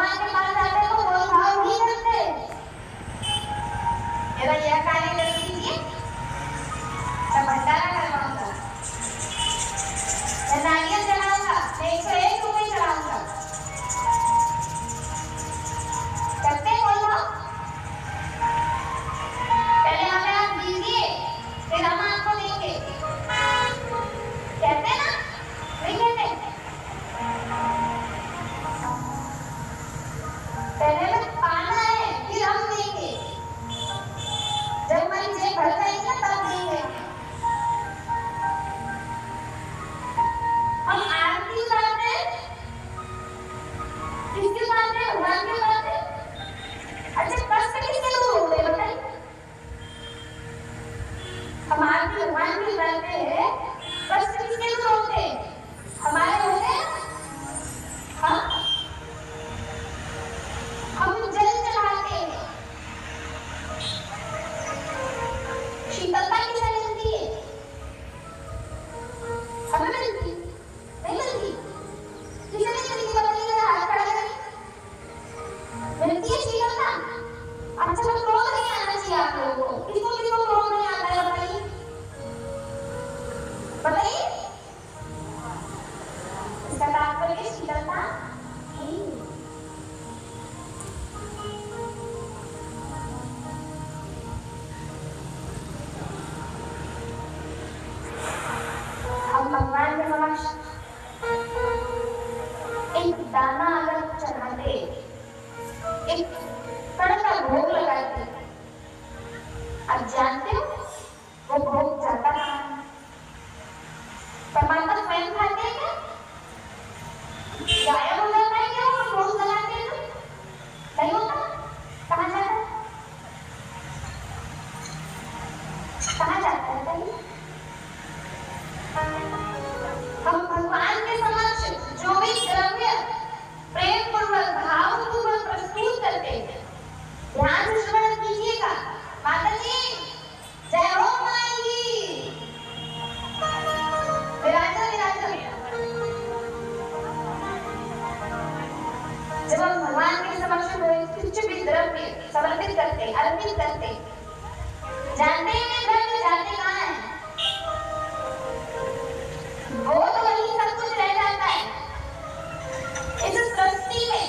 भगवान के पास जाते तो मोल भाव नहीं करते। मेरा यह कार्य कर दीजिए, मैं भंडारा करवाऊंगा, मैं नारियल चढ़ाऊंगा, मैं 101 रुपए चढ़ाऊंगा। करते मोल भाव? पहले हमें आप दीजिए, फिर हम आपको देंगे। कहते ना? नहीं कहते? पहले में पाना है, फिर हम देंगे। जब हमारी जेब भर जाएगी ना तब देंगे। हम आरती उतारते हैं, किसके उतारते हैं? भगवान के उतारते हैं। अच्छा, कष्ट किससे दूर होते हैं बताइए? हम आरती भगवान की उतारते हैं, कष्ट किसके दूर होते हैं? हमारे होते हैं। हाँ, हम जल चढ़ाते हैं, शीतलता किसे मिलती है? हमें मिलती नहीं मिलती? किसे नहीं मिलती बताइए, हाथ खड़ा करिए। मिलती है शीतलता? अच्छा, तो क्रोध नहीं आना चाहिए आप लोगों को। किसको किसको क्रोध नहीं आता है बताइए? बताइए। इसका तात्पर्य शीतलता नहीं। हम भगवान के समक्ष एक दाना अगर चढ़ाते, एक कण का भोग लगाते, आप जानते हो वो भोग जाता कहाँ है? परमात्मा स्वयं खाते हैं क्या? गायब हो जाता है क्या वो भोग लगाते हैं तो? नहीं होता। कहाँ जाता है? कहाँ जाता है बताइए? हम भगवान के समक्ष जो भी द्रव्य प्रेम पूर्वक भाव पूर्वक प्रस्तुत करते हैं, ध्यान से श्रवण कीजिएगा। माता जी जय हो माई की। विराजा विराजा। जब हम भगवान के समक्ष कुछ भी द्रव्य समर्पित करते, अर्पित करते, जानते हैं वे द्रव्य जाते कहाँ हैं? वो तो वही सब कुछ रह जाता है। इस सृष्टि में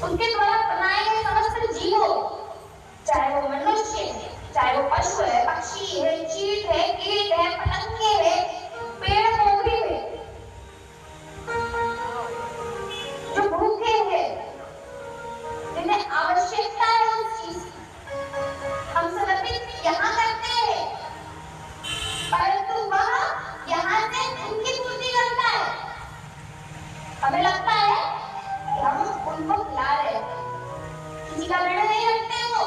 उसके द्वारा बनाए गए समस्त जीवों, चाहे वो मनुष्य है, चाहे वो पशु है, पक्षी है, चीट है, कीट है, पतंगे है, पेड़ पौधे है, जो भूखे हैं, जिन्हें आवश्यकता है उस चीज की, हम समर्पित यहाँ करते हैं, परंतु वह यहाँ से उनकी पूर्ति करता है। हमें लगता है कि हम उनको खिला रहे हैं, किसी का ऋण नहीं रखते। वो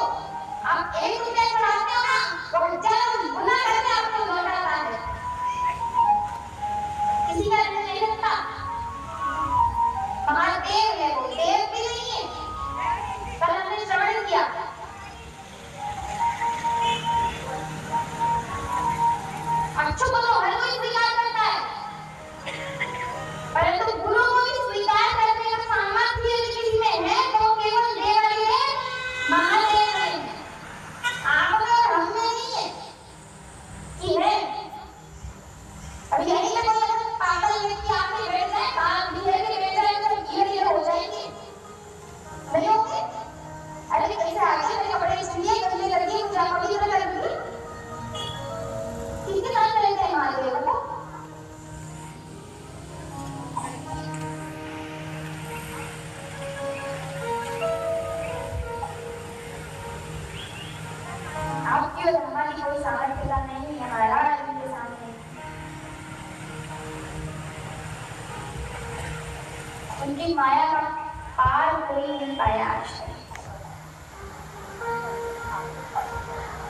आप 1 रुपया चढ़ाते हो ना, वो 1000 गुना करके आपको लौटाता है। किसी का ऋण नहीं रखता। महादेव है, वो देव भी नहीं है। कल हमने श्रवण किया, अच्छों को तो हर कोई स्वीकार करता है, परंतु गुरु को भी स्वीकार करने का सामर्थ्य यदि किसी में है तो केवल देव है, महादेव है। आप में और हम में नहीं है कि है। अब यही में कोई अगर पागल व्यक्ति आके बैठ जाए, आप धीरे धीरे बैठ जाए तो धीरे धीरे हो जाएंगे, नहीं होंगे? अरे कैसे आगे मेरे कपड़े इसलिए गंदे करके पूजा पवित्र कर दूंगी, किसके साथ रहते हैं महादेव को? आपकी और हमारी कोई सामर्थ्यता नहीं है महाराज उनके सामने। उनकी माया का पार कोई नहीं पाया आज तक।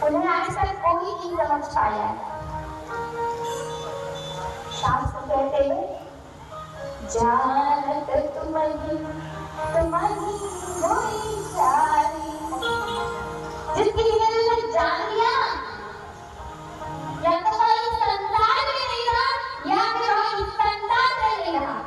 उन्हें आज तक कोई नहीं समझ पाया। शास्त्र कहते हैं जानत तुम्हारी होई सारी। जिस किसी ने उसे जान लिया, या तो वह इस संसार में नहीं रहा या फिर वह इस संसार में नहीं रहा।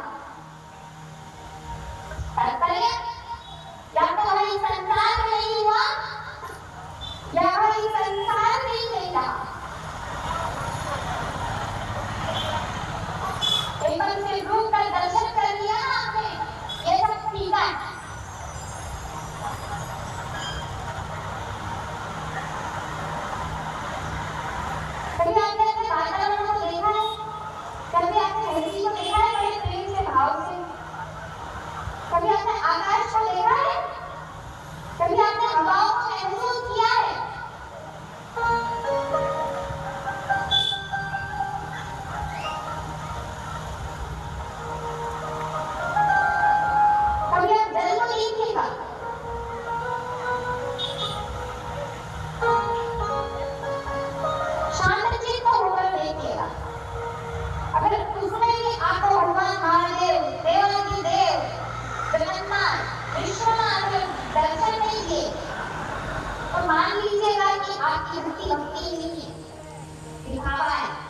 विश्व में अगर दर्शन नहीं दिए तो मान लीजिएगा कि आपकी भक्ति भक्ति ही नहीं है, दिखावा है।